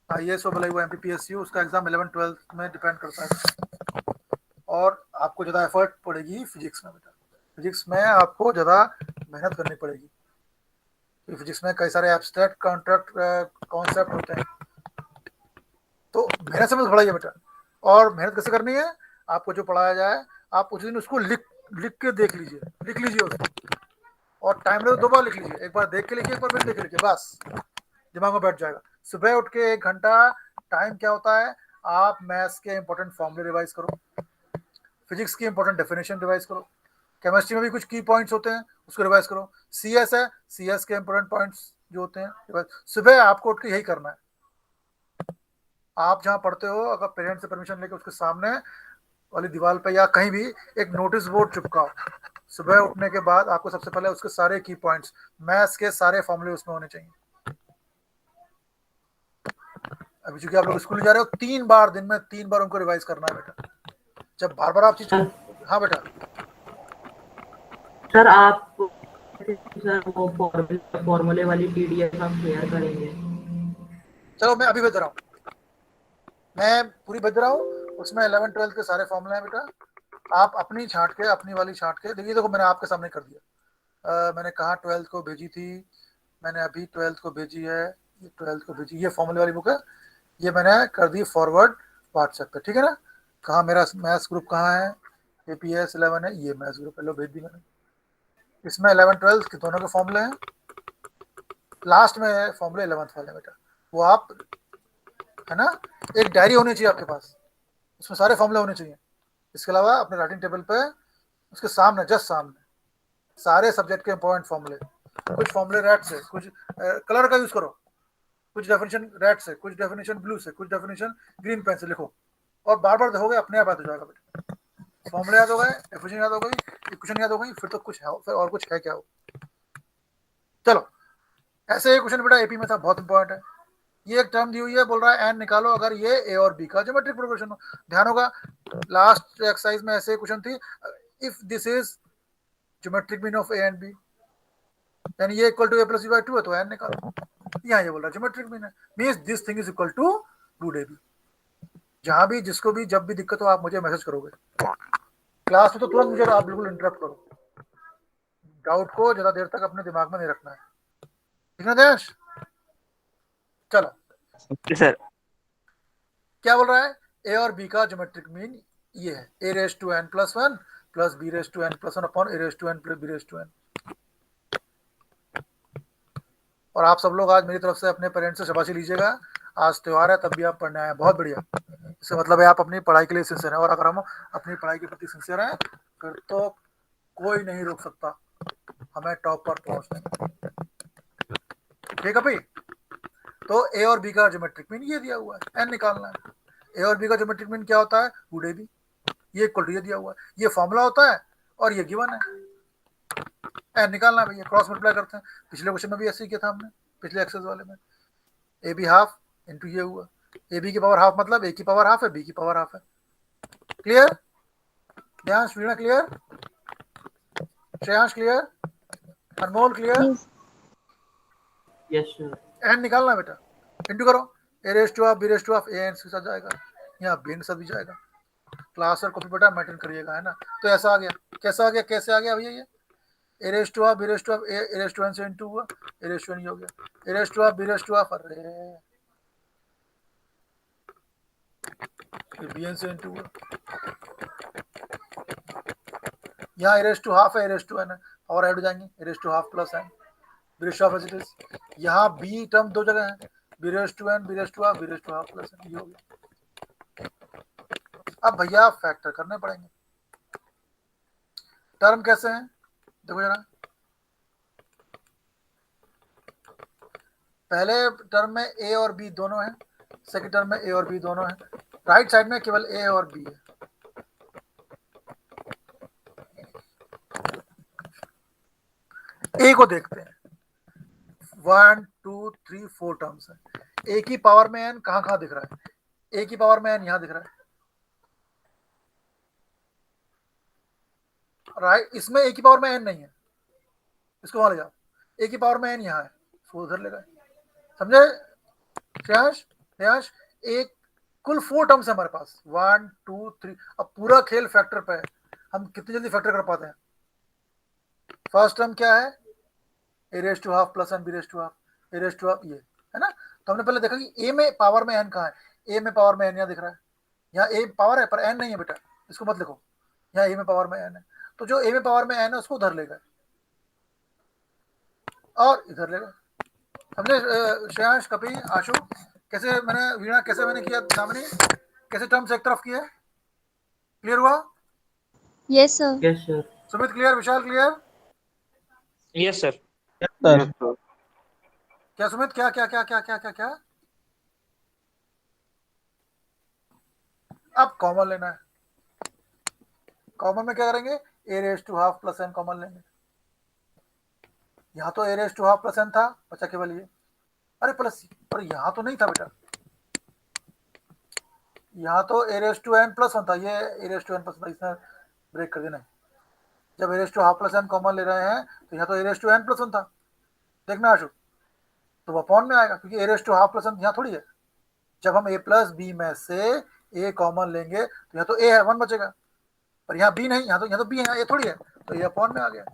IAS हो भले वो MPPSC हो, उसका एग्जाम 11-12 में डिपेंड करता है। और आपको ज़्यादा एफर्ट पड़ेगी फिजिक्स में बेटा, फिजिक्स में आपको ज़्यादा मेहनत करनी पड़ेगी, तो फिजिक्स में कई सारे एब्स्ट्रैक्ट कॉन्सेप्ट होते हैं, तो मेहनत से पढ़ाइए बेटा। और मेहनत कैसे करनी है? आपको जो पढ़ाया जाए आप उस दिन उसको लिख के देख लीजिए, लिख लीजिए उसको, और टाइम लगे 2 बार लिख लीजिए, एक बार देख के लिखिए, एक बार फिर देख के लिखिए, बस दिमाग में बैठ जाएगा। सुबह उठ के 1 घंटा टाइम क्या होता है, आप मैथ्स के इंपॉर्टेंट फॉर्मूले रिवाइज करो, फिजिक्स की इंपॉर्टेंट डेफिनेशन रिवाइज करो, केमिस्ट्री में भी कुछ की पॉइंट्स होते हैं उसको रिवाइज करो, CS है, CS के इंपॉर्टेंट पॉइंट्स जो होते हैं रिवाइज। सुबह आपको उठ के यही करना है। आप जहाँ पढ़ते हो अगर पेरेंट्स से परमिशन लेकर उसके सामने वाली दीवार पे या कहीं भी एक नोटिस बोर्ड चिपकाओ, सुबह उठने के बाद आपको सबसे पहले उसके सारे की पॉइंट्स, मैथ्स के सारे फॉर्मूले उसमें होने चाहिए। अभी चूंकि आप लोग स्कूल जा रहे हो, 3 बार दिन में 3 बार उनको रिवाइज करना है बेटा। जब बार बार आप चीज, हाँ बेटा सर आप सर वो फॉर्मूले वाली पीडीएफ हम शेयर करेंगे। चलो मैं अभी भेज रहा हूँ, मैं पूरी भेज रहा हूँ, उसमें 11 12 के सारे फॉर्मूले हैं बेटा। आप अपनी छांट के, अपनी वाली छांट के देखिए। देखो मैंने आपके सामने कर दिया। मैंने कहा 12th को भेजी थी, मैंने अभी 12th को भेजी है, ये 12th को भेजी, ये फॉर्मूले वाली बुक है, ये मैंने कर दी फॉरवर्ड व्हाट्सएप पे, ठीक है ना। कहाँ मेरा मैथ्स ग्रुप कहाँ है, APS 11 है, ये मैथ्स ग्रुप है, लो भेज दी मैंने। इसमें 11 12 के दोनों के फॉर्मूले हैं, लास्ट में फॉर्मूले 11th वाले बेटा, वो आप, है ना, एक डायरी होनी चाहिए आपके पास, उसमें सारे फॉर्मूले होने चाहिए। इसके अलावा अपने राइटिंग टेबल पे उसके सामने, जस्ट सामने, सारे सब्जेक्ट के इंपॉर्टेंट फॉर्मूले, कुछ फॉर्मूले रेड से, कुछ कलर का यूज करो, कुछ डेफिनेशन रेड से, कुछ डेफिनेशन ब्लू से, कुछ डेफिनेशन ग्रीन पेन से लिखो, और बार बार देखोगे अपने आप याद हो जाएगा बेटा। फॉर्मूले याद हो गए, डेफिनेशन याद हो गई, इक्वेशन याद हो गई, फिर तो कुछ है, फिर और कुछ है क्या हो। चलो ऐसे क्वेश्चन बेटा एपी में था, बहुत इंपॉर्टेंट है। ये एक टर्म दी हुई है, बोल रहा है एन निकालो अगर ये ए और बी का ज्योमेट्रिक प्रोग्रेशन हो। ध्यान होगा लास्ट एक्सरसाइज में ऐसे क्वेश्चन थी, if this is geometric mean of a and b, यानी ये equal to a plus b by 2 है, तो एन निकालो। यहाँ ये बोल रहा है ज्योमेट्रिक मीन है, means this thing is equal to root a b. जहां भी, जिसको भी जब भी दिक्कत हो आप मुझे मैसेज करोगे, क्लास में तो तुरंत मुझे आप बिल्कुल इंटरप्ट करो, डाउट को ज्यादा देर तक अपने दिमाग में नहीं रखना है, ठीक है देश। चलो सर। क्या बोल रहा है, ए और बी का ज्योमेट्रिक मीन ये है, a raise to n plus 1 plus b raise to n plus 1 upon a raise to n plus b raise to n. और आप सब लोग आज मेरी तरफ से अपने पेरेंट्स से शाबाशी लीजिएगा, आज त्योहार है तब भी आप पढ़ने आए हैं, बहुत बढ़िया। इसका मतलब है आप अपनी पढ़ाई के लिए सिंसियर हैं, और अगर हम अपनी पढ़ाई के प्रति सिंसियर हैं फिर तो कोई नहीं रोक सकता हमें टॉप पर पहुंचने। ठीक है भाई, तो ए और बी का ज्योमेट्रिक मीन ये दिया हुआ है, एन निकालना है। ए और बी का ज्योमेट्रिक मीन क्या होता है, रूट ए बी, ये इक्वल टू ये दिया हुआ है, ये फॉर्मूला होता है और ये गिवन है, एन निकालना है भैया, क्रॉस मल्टीप्लाई करते हैं। पिछले क्वेश्चन में भी ऐसे ही किया था हमने, पिछले एक्सरसाइज वाले में, ए बी हाफ इंटू ये हुआ, ए बी की पावर हाफ मतलब ए की पावर हाफ है, बी की पावर हाफ है। क्लियर ध्यान, Veena clear, Shreyansh clear, Anmol clear. Yes. Yes sir. N निकालना बेटा, इंटू करो, a raise to half b raise to half, a n के साथ जाएगा, यहाँ बी के साथ भी जाएगा। क्लास और कॉपी बेटा मेंटेन करिएगा, है ना। तो ऐसा आ गया, कैसा आ गया, कैसे आ गया भैया ये, a raise to half b raise to half, a raise to n से इंटू हुआ, ए रेस टू एन हो गया, a raise to half b raise to half, अरे बी एन से इंटू हुआ, यहाँ ए रेस टू हाफ है, ए रेस टू एन है, और ऐड हो जाएंगे, a raise to half plus n, b raise to half as it is. यहाँ बी टर्म दो जगह है, b raise to n, b raise to half, b raise to half plus n, ये हो गया। अब भैया फैक्टर करने पड़ेंगे। टर्म कैसे हैं देखो जरा, पहले टर्म में ए और बी दोनों हैं, सेकंड टर्म में ए और बी दोनों हैं, राइट साइड में केवल ए और बी है। ए को देखते हैं, 1 2 3 4 टर्म्स है, ए की पावर में एन कहाँ कहाँ दिख रहा है, ए की पावर में एन यहाँ दिख रहा है, राइट। इसमें ए की पावर में एन नहीं है, इसको वहां ले जाओ, ए की पावर में एन यहाँ है, इसको उधर ले गए, समझे श्रेयांश, श्रेयांश। एक कुल 4 टर्म्स है हमारे पास, 1 2 3। अब पूरा खेल फैक्टर पे है, हम कितनी जल्दी फैक्टर कर पाते हैं। फर्स्ट टर्म क्या है, a raise to half plus n b raise to half, a raise to half, ये है ना। तो हमने पहले देखा कि ए में पावर में एन कहाँ है, ए में पावर में एन यहाँ दिख रहा है, यहाँ ए पावर है पर एन नहीं है बेटा, इसको मत लिखो, यहाँ ए में पावर में एन है, तो जो ए में पावर में एन है उसको उधर ले गए और इधर ले गए, समझे श्रेयांश, कपिल, आशु। कैसे मैंने, वीणा कैसे मैंने किया, दामिनी कैसे टर्म्स एक तरफ किए, क्लियर हुआ। Yes, sir. Yes sir. Sumit clear, Vishal clear, yes sir. क्या सुमित, क्या क्या क्या क्या क्या क्या क्या। अब कॉमन लेना है, कॉमन में क्या करेंगे, a raise to half plus n common लेंगे, यहाँ तो a raise to half plus n था, बचा केवल ये, अरे प्लस, पर यहाँ तो नहीं था बेटा, यहाँ तो a raise to n plus one था, ये a raise to n plus, इसने ब्रेक कर दिया। नहीं, जब a raise to half plus n common ले रहे हैं तो यहाँ तो a raise to n plus one था, देखना आशु, तो वो अपॉन में आएगा क्योंकि a raise to half plus n यहाँ थोड़ी है। जब हम a प्लस बी में से a कॉमन लेंगे तो यहाँ तो a है, 1 बचेगा, पर यहाँ b नहीं, यहाँ तो b है, ये थोड़ी है, तो ये अपॉन में आ गया,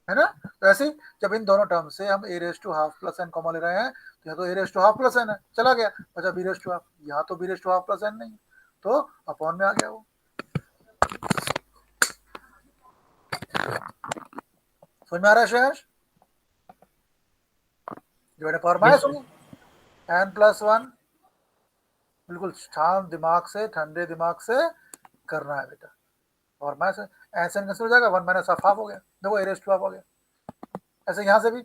है ना। तो ऐसे ही जब इन दोनों टर्म से हम a raise to half plus n common ले रहे हैं तो यहाँ तो a raise to half plus n है, चला गया, बचा b रेस टू हाफ, यहाँ तो b raise to half plus n नहीं, तो अपॉन में आ गया वो। समझ में आ रहा है श्रेयस? डिवाइडेड पावर माइनस होगी n प्लस वन, बिल्कुल शांत दिमाग से, ठंडे दिमाग से करना है बेटा। और माइनस ऐसे कैंसिल हो जाएगा, 1 माइनस हाफ हाफ हो गया, देखो a रेस टू हाफ हो गया। ऐसे यहाँ से भी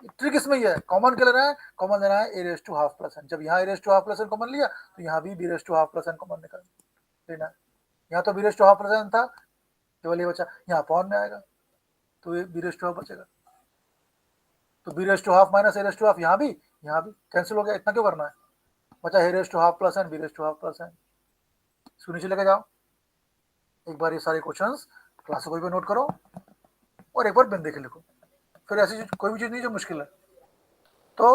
ट्रिक इसमें ही है, कॉमन क्या ले रहा है, कॉमन लेना है a raise to half plus n। जब यहाँ a raise to half plus n common लिया तो यहाँ भी b raise to half plus n common निकाल लेना है। यहाँ तो b raise to half plus n था, केवल ये बचा, यहाँ अपॉन में आएगा तो ये b रेस टू हाफ बचेगा, तो b raise to half minus a raise to half, यहाँ भी कैंसिल हो गया, इतना क्यों करना है, बचा a raise to half plus n, b raise to half plus n। इसको नीचे लेके जाओ, एक बार ये सारे क्वेश्चंस क्लास कोई भी नोट करो और एक बार बिन देख लिखो, फिर ऐसी चीज कोई भी चीज नहीं जो मुश्किल है। तो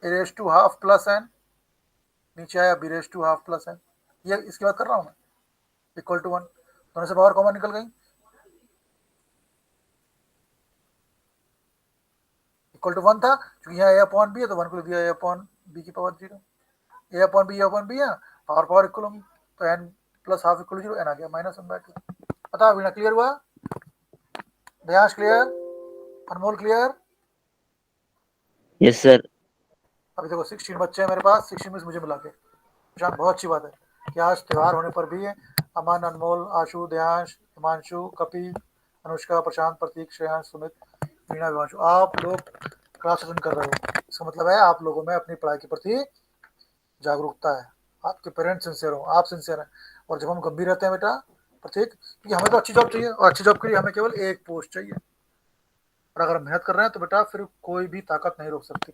a raise to half plus n, नीचे आया b raise to half plus n, ये इसकी बात कर रहा हूँ मैं, इक्वल टू 1, दोनों से पावर कॉमन निकल गई, इक्वल टू 1 था क्योंकि यहाँ a अपॉन b है तो 1 को दिया a अपॉन b की पावर 0, a अपॉन b है, पावर इक्वल होगी, तो n plus half equal 0, n आ गया -1/2। बताओ बिना, क्लियर हुआ? दयाश clear? Anmol clear? Yes sir. अभी देखो 16 बच्चे हैं मेरे पास, 16 में मुझे मिला के, प्रशांत बहुत अच्छी बात है कि आज त्यौहार होने पर भी अमन, अनमोल, आशु, दयांश, हिमांशु, कपि, अनुष्का, प्रशांत, प्रतीक, श्रेयांश, सुमित, मीना, विवांशु, आप लोग क्लास अटेंड कर रहे हो, इसका मतलब है आप लोगों में अपनी पढ़ाई के प्रति जागरूकता है, आपके पेरेंट्स सिंसियर हो, आप सिंसियर हैं। और जब हम गंभीर रहते हैं बेटा प्रतीक, क्योंकि हमें तो अच्छी जॉब चाहिए और अच्छी जॉब के लिए हमें केवल एक पोस्ट चाहिए, और अगर हम मेहनत कर रहे हैं तो बेटा फिर कोई भी ताकत नहीं रोक सकती।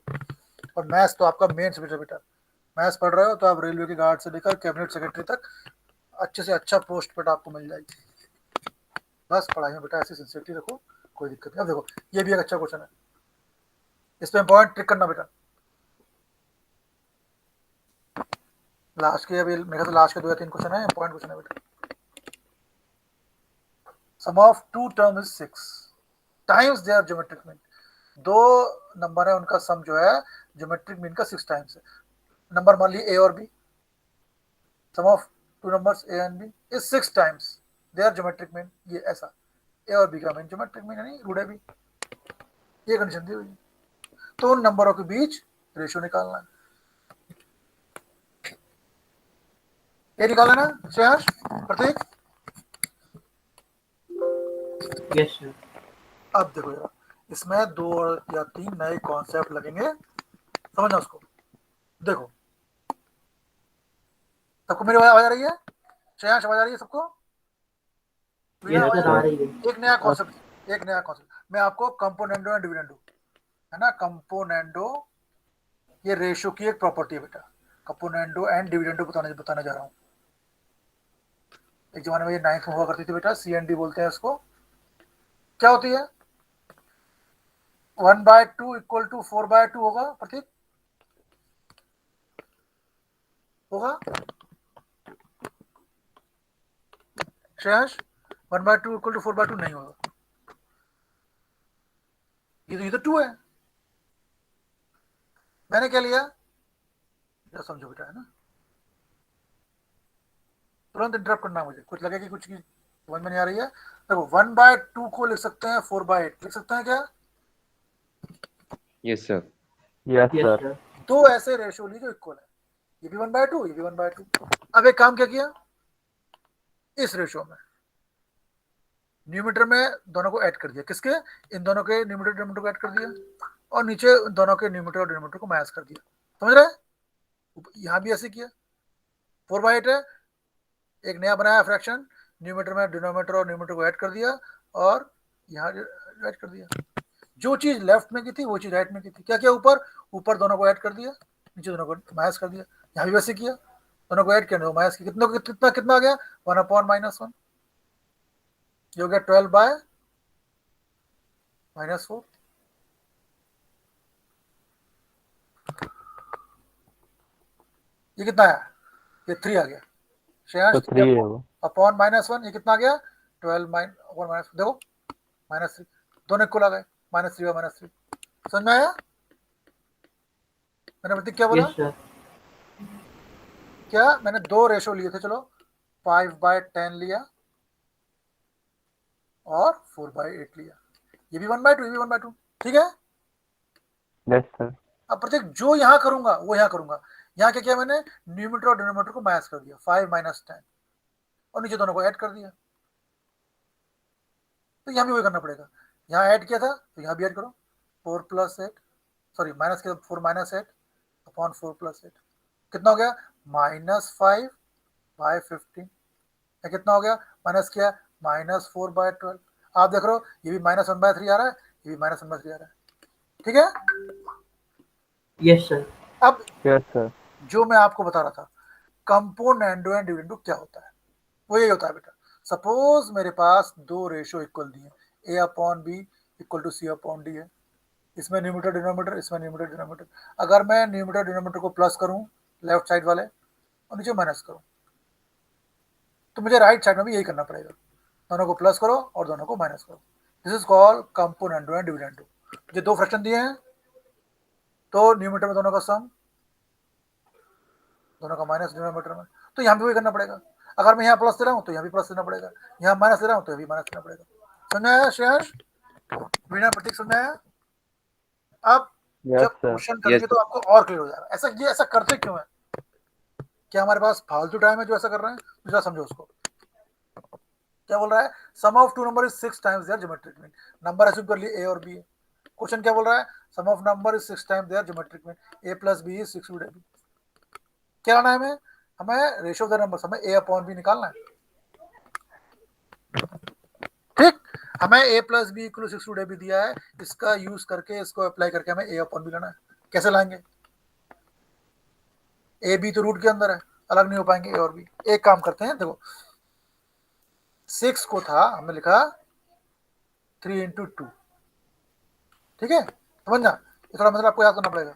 और मैथ्स तो आपका मेन सब्जेक्ट है बेटा, मैथ्स पढ़ रहे हो तो आप रेलवे के गार्ड से लेकर कैबिनेट सेक्रेटरी तक अच्छे से अच्छा पोस्ट बेटा आपको मिल जाएगी। बस पढ़ाई में बेटा ऐसी सिंसियरिटी रखो, कोई दिक्कत नहीं। अब देखो ये भी एक अच्छा क्वेश्चन है, इसमें इंपॉर्टेंट ट्रिक करना बेटा, लास्ट के अभी मेरे ख्याल लास्ट के 2 या 3 क्वेश्चन है, इंपॉर्टेंट क्वेश्चन है बेटा। Sum of 2 term is 6 times their geometric mean, 2 number है उनका सम जो है ज्योमेट्रिक मीन का 6 टाइम्स है। नंबर मान लिए a और b, sum of 2 numbers a and b is 6 times their geometric mean, ये ऐसा a और b का मीन ज्योमेट्रिक मीन यानी रूट है b, ये कंडीशन दी हुई है। तो उन नंबरों के बीच रेशियो निकालना है, ये निकालना ना श्रेयांश, प्रतीक? Yes sir. अब देखो यार, इसमें 2 या 3 नए कॉन्सेप्ट लगेंगे, समझना उसको। देखो सबको मेरी आवाज आ रही है? श्रेयांश आवाज आ रही है सबको? यस सर, आ रही है। एक नया कॉन्सेप्ट मैं आपको कंपोनेंडो एंड डिविडेंडो, है ना, कंपोनेंडो ये रेशियो की एक प्रॉपर्टी है बेटा, कंपोनेंडो एंड डिविडेंडो बताने जा रहा हूँ। एक जमाने में ये 9th में हुआ करती थी बेटा, CND बोलते हैं उसको। क्या होती है? 1/2 इक्वल टू 4/2 होगा प्रतीक, होगा श्रेयांश? 1/2 इक्वल टू 4/2 नहीं होगा, ये तो 2 है। मैंने क्या लिया समझो बेटा, है ना, तुरंत इंटरप्ट करना, मुझे कुछ लगे कि कुछ की समझ में नहीं आ रही है। देखो 1/2 को लिख सकते हैं 4/8, लिख सकते हैं क्या? Yes sir. Yes yes sir. Sir. 2 ऐसे रेशियो ली जो इक्वल है, ये भी 1/2, ये भी 1/2। अब एक काम क्या किया, इस रेशियो में न्यूमरेटर में दोनों को ऐड कर दिया, किसके? इन दोनों के न्यूमरेटर डिनोमिनेटर को ऐड कर दिया, और नीचे दोनों के न्यूमरेटर और डिनोमिनेटर को माइनस कर दिया, समझ रहे? यहाँ भी ऐसे किया, 4/8 है, एक नया बनाया फ्रैक्शन, न्यूमरेटर में डिनोमिनेटर और न्यूमरेटर को ऐड कर दिया और यहाँ ऐड कर दिया। जो चीज लेफ्ट में की थी वो चीज राइट में की थी, क्या किया? ऊपर दोनों को ऐड कर दिया, नीचे दोनों को माइनस कर दिया। यहाँ भी वैसे किया, दोनों को ऐड करने दो, माइनस की कितना कितना कितना आ गया 1/-1 ये हो गया 12/-4। ये कितना है, ये 3 आ गया तो 3 है वो। अपॉन -1 ये कितना आ गया 12 देखो -3 दोनों इक्वल आ गए -3/-3 समझ में आया मैंने प्रतीक क्या बोला? Yes sir. क्या मैंने 2 रेशो लिए थे, चलो 5/10 लिया और 4/8 लिया, ये भी 1/2 ये भी 1/2, ठीक है। Yes sir. अब प्रतीक जो यहाँ करूंगा वो यहाँ करूंगा, यहाँ क्या किया मैंने, न्यूमरेटर और डिनोमिनेटर को माइनस कर दिया 5 - 10 और नीचे दोनों को ऐड कर दिया, तो यहाँ भी वही करना पड़ेगा, यहाँ ऐड किया था तो यहाँ भी ऐड करो 4 + 8 सॉरी माइनस किया 4 - 8 अपॉन 4 + 8 कितना हो गया -5/15 या कितना हो गया माइनस किया -4/12। आप देख रहे हो ये भी -1/3 आ रहा है, ये भी -1/3 आ रहा है, ठीक है। Yes sir. अब यस सर। जो मैं आपको बता रहा था कंपोनेंडो एंड डिविडेंडो क्या होता है, वो यही होता है बेटा। सपोज मेरे पास 2 रेशो इक्वल दिए A/B = C/D है, इसमें न्यूमरेटर डिनोमिनेटर, इसमें न्यूमरेटर डिनोमिनेटर। अगर मैं न्यूमरेटर डिनोमिनेटर को प्लस करूं लेफ्ट साइड वाले और नीचे माइनस करूं तो मुझे राइट साइड में भी यही करना पड़ेगा, दोनों को प्लस करो और दोनों को माइनस करो। This is called componendo and dividendo. मुझे 2 फ्रैक्शन दिए हैं तो न्यूमरेटर में दोनों का सम, दोनों का माइनस डिनोमिनेटर में, तो यहाँ भी वही करना पड़ेगा। अगर मैं यहाँ प्लस दे रहा हूँ तो यहाँ भी प्लस देना पड़ेगा, यहाँ माइनस दे रहा हूँ तो यहाँ भी माइनस देना पड़ेगा। समझ आया श्रेयांश, वीणा, प्रतीक समझ आया? अब यस जब सर। क्वेश्चन करेंगे तो आपको और क्लियर हो जाएगा। ऐसा ये ऐसा करते क्यों है, क्या हमारे पास फालतू टाइम है जो ऐसा कर रहे हैं? जरा समझो उसको। क्या बोल रहा है, sum of 2 number is 6 times their geometric mean. Number assume कर लिए A और B है। क्वेश्चन क्या बोल रहा है, sum of number is 6 times their geometric mean A + B = 6 * AB। क्या लाना है हमें, हमें रेशियो ऑफ द नंबर्स, हमें A/B निकालना है, ठीक। हमें A + B = 6 * AB दिया है, इसका यूज करके इसको अप्लाई करके हमें A/B लाना है। कैसे लाएंगे, A B तो रूट के अंदर है, अलग नहीं हो पाएंगे A और B। एक काम करते हैं, देखो 6 को था हमने लिखा 3 × 2, ठीक है, समझना, ये थोड़ा मतलब आपको याद करना पड़ेगा।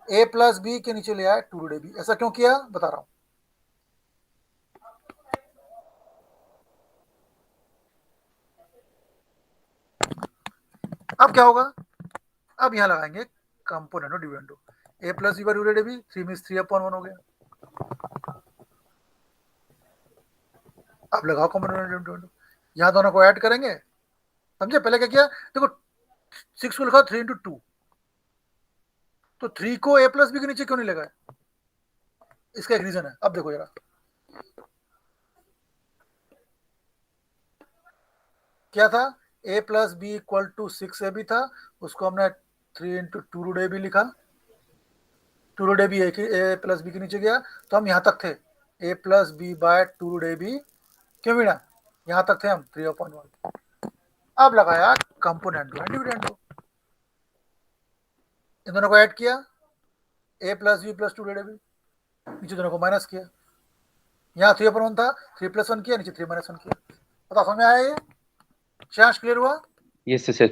A + B के नीचे ले आए 2 * AB, ऐसा क्यों किया बता रहा हूं। अब क्या होगा, अब यहां लगाएंगे कंपोनेंट और dividendo. A + B * 2 * AB 3 means 3/1 हो गया। अब लगाओ कंपोनेंट और डिविडेंडो, यहां दोनों को ऐड करेंगे, समझे। पहले क्या किया, देखो 6 को लिखा 3 × 2, तो 3 को A + B के नीचे क्यों नहीं लगाए, इसका एक रीजन है। अब देखो जरा, क्या था, A + B = 6 AB था, उसको हमने 3 × 2 * AB लिखा, 2 * AB A + B के नीचे गया, तो हम यहाँ तक थे A + B/2 * AB, क्यों मीना, यहाँ तक थे हम 3/1। अब लगाया कंपोनेंडो एंड डिविडेंडो, इन दोनों को ऐड किया A + B + 2 * AB, नीचे दोनों को माइनस किया, यहाँ 3/1 था, 3 + 1 किया, नीचे 3 - 1 किया। पता समझ में आया ये, शेष क्लियर हुआ? Yes, sir.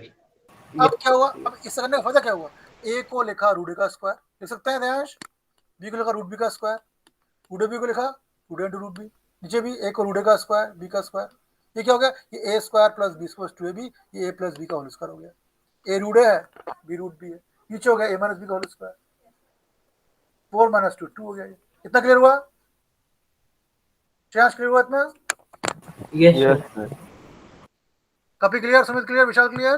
अब क्या हुआ, अब इस करने का फायदा क्या हुआ, A को लिखा √A² लिख सकते हैं देयांश, B को लिखा √B², √B को लिखा √A × √B, नीचे भी A को √A², B²। ये क्या हो गया, ये A² + B² + 2AB, ये A + B का होल स्क्वायर हो गया। A √A है, B √B है, नीचे हो गया A - B का होल स्क्वायर, 4 - 2 2 हो गया। ये कितना क्लियर हुआ, शेष क्लियर हुआ इतना? Yes yes sir. Sir. Kapi clear, Sumit clear, Vishal clear,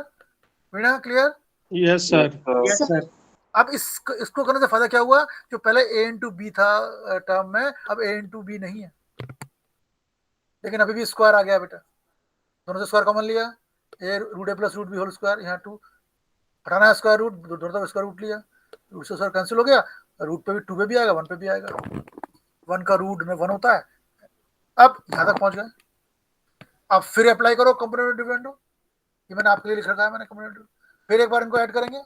Veena clear? Yes sir. Yes sir. अब इसको करने से फायदा क्या हुआ, जो पहले A × B था टर्म में, अब A × B नहीं है, लेकिन अभी भी स्क्वायर आ गया बेटा, दोनों से स्क्वायर कॉमन लिया, A √A + √B whole square, यहाँ 2 हटाना है, स्क्वायर रूट, दोनों तरफ स्क्वायर रूट लिया, रूट से स्क्वायर कैंसिल हो गया, रूट पे भी 2 पे भी आएगा, 1 पे भी आएगा, 1 का रूट में 1 होता है। अब यहाँ तक पहुंच गए, अब फिर अप्लाई करो कंपोनेंट डिविडेंडो, ये मैंने आपके लिए लिख रखा है मैंने कंपोनेंट, फिर एक बार इनको ऐड करेंगे,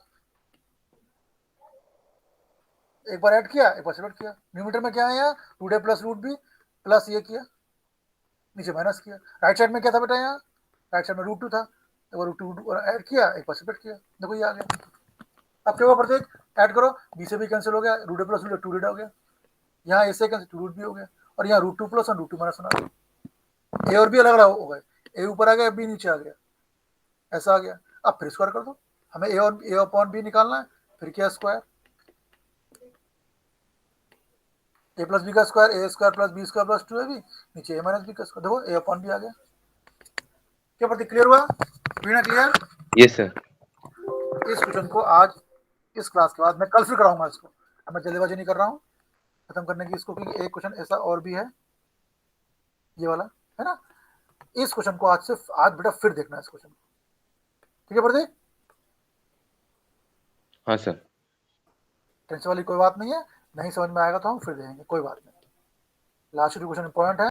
एक बार ऐड किया, एक बार सब्ट्रैक्ट किया। न्यूमरेटर में क्या है यहाँ, रूट ए प्लस रूट बी प्लस ये किया, नीचे माइनस किया। राइट साइड में क्या था बेटा, यहाँ राइट साइड में रूट 2 था, एक बार रूट 2 ऐड किया, एक बार सब्ट्रैक्ट किया, देखो ये आ गया। अब क्या हुआ, प्रत्येक ऐड करो, बी से भी कैंसिल हो गया, रूट ए प्लस रूट 2 हो गया, यहाँ ए से कैंसिल रूट बी हो गया, और यहाँ रूट 2 प्लस और रूट 2 माइनस 1 आ गया। ए और बी अलग अलग हो गए, ए ऊपर आ गया, बी नीचे आ गया, ऐसा आ गया। अब फिर स्क्वायर कर दो, हमें ए और ए अपॉन बी निकालना है, फिर क्या स्क्वायर, ए प्लस बी का square, a square plus b square plus 2ab, नीचे ए माइनस बी का स्क्वायर, देखो ए अपॉन बी आ गया। क्या प्रतीक क्लियर हुआ, वीणा क्लियर? Yes, sir. इस क्वेश्चन को आज इस क्लास के बाद मैं कल फिर कराऊंगा इसको, अब मैं जल्दीबाजी नहीं कर रहा हूँ खत्म करने की इसको, क्योंकि एक क्वेश्चन ऐसा और भी है, ये वाला है ना। इस क्वेश्चन को आज से आज बेटा फिर देखना है इस क्वेश्चन को, ठीक है प्रतीक? हाँ सर। टेंशन वाली कोई बात नहीं है, नहीं समझ में आएगा तो हम फिर देखेंगे, कोई बात नहीं। लास्ट क्वेश्चन इंपॉर्टेंट है।